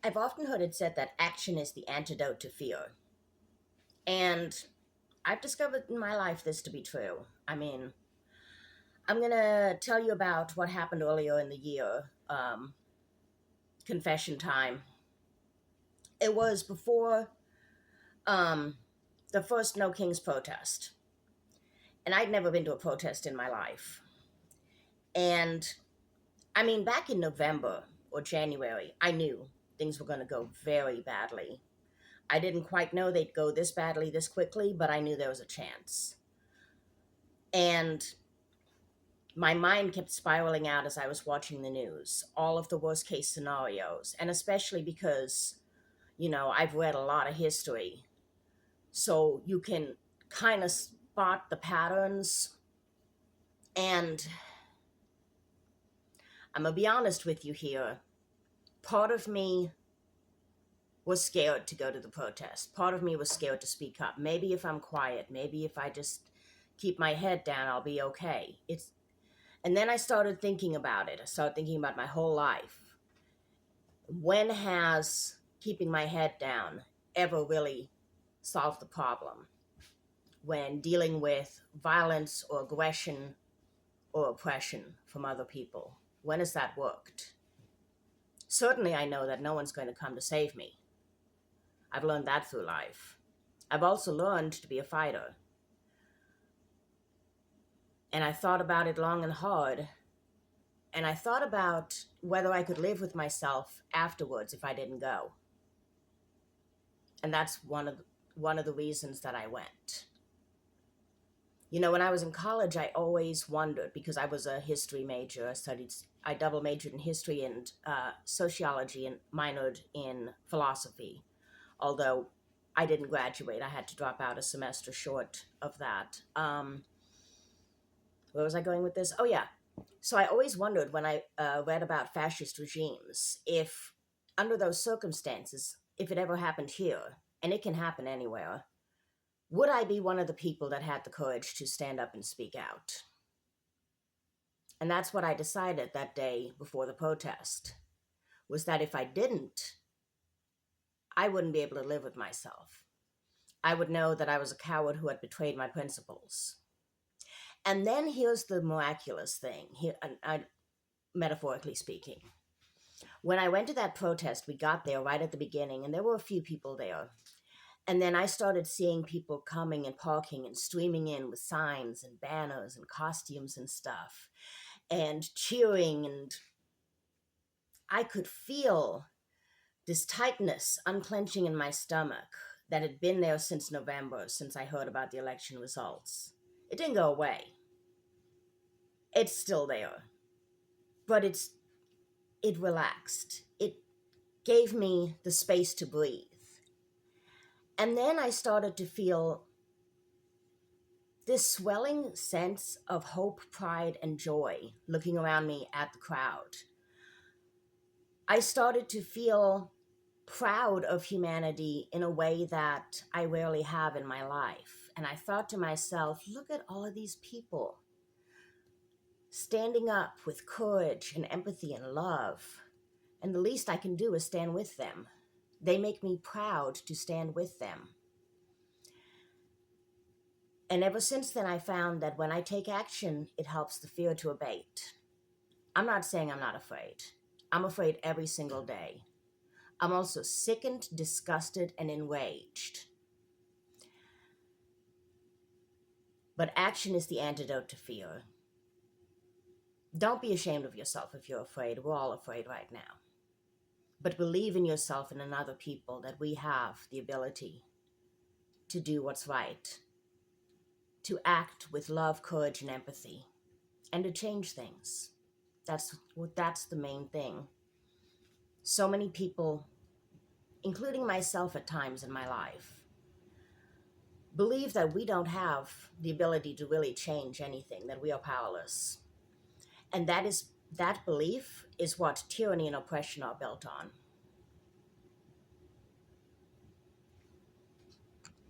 I've often heard it said that action is the antidote to fear. And I've discovered in my life this to be true. I'm going to tell you about what happened earlier in the year, confession time. It was before um, the first No Kings protest. And I'd never been to a protest in my life. And back in November or January, I knew things were going to go very badly. I didn't quite know they'd go this badly this quickly, but I knew there was a chance. And my mind kept spiraling out as I was watching the news, all of the worst case scenarios, and especially because, I've read a lot of history. So you can kind of spot the patterns. And I'm going to be honest with you here. Part of me was scared to go to the protest. Part of me was scared to speak up. Maybe if I'm quiet, maybe if I just keep my head down, I'll be okay. And then I started thinking about it. I started thinking about my whole life. When has keeping my head down ever really solved the problem? When dealing with violence or aggression or oppression from other people, when has that worked? Certainly I know that no one's going to come to save me. I've learned that through life. I've also learned to be a fighter. And I thought about it long and hard. And I thought about whether I could live with myself afterwards if I didn't go. And that's one of the reasons that I went. When I was in college, I always wondered, because I was a history major. I double majored in history and sociology and minored in philosophy. Although I didn't graduate, I had to drop out a semester short of that. Where was I going with this? Oh, yeah. So I always wondered when I read about fascist regimes, if under those circumstances, if it ever happened here, and it can happen anywhere, would I be one of the people that had the courage to stand up and speak out? And that's what I decided that day before the protest, was that if I didn't, I wouldn't be able to live with myself. I would know that I was a coward who had betrayed my principles. And then here's the miraculous thing, metaphorically speaking. When I went to that protest, we got there right at the beginning, and there were a few people there. And then I started seeing people coming and parking and streaming in with signs and banners and costumes and stuff, and cheering, and I could feel this tightness unclenching in my stomach that had been there since November, since I heard about the election results. It didn't go away. It's still there. But it relaxed. It gave me the space to breathe. And then I started to feel this swelling sense of hope, pride, and joy looking around me at the crowd. I started to feel proud of humanity in a way that I rarely have in my life. And I thought to myself, look at all of these people standing up with courage and empathy and love. And the least I can do is stand with them. They make me proud to stand with them. And ever since then, I found that when I take action, it helps the fear to abate. I'm not saying I'm not afraid. I'm afraid every single day. I'm also sickened, disgusted, and enraged. But action is the antidote to fear. Don't be ashamed of yourself if you're afraid. We're all afraid right now. But believe in yourself and in other people that we have the ability to do what's right, to act with love, courage, and empathy, and to change things. That's the main thing. So many people, including myself at times in my life, believe that we don't have the ability to really change anything, that we are powerless. And that belief is what tyranny and oppression are built on.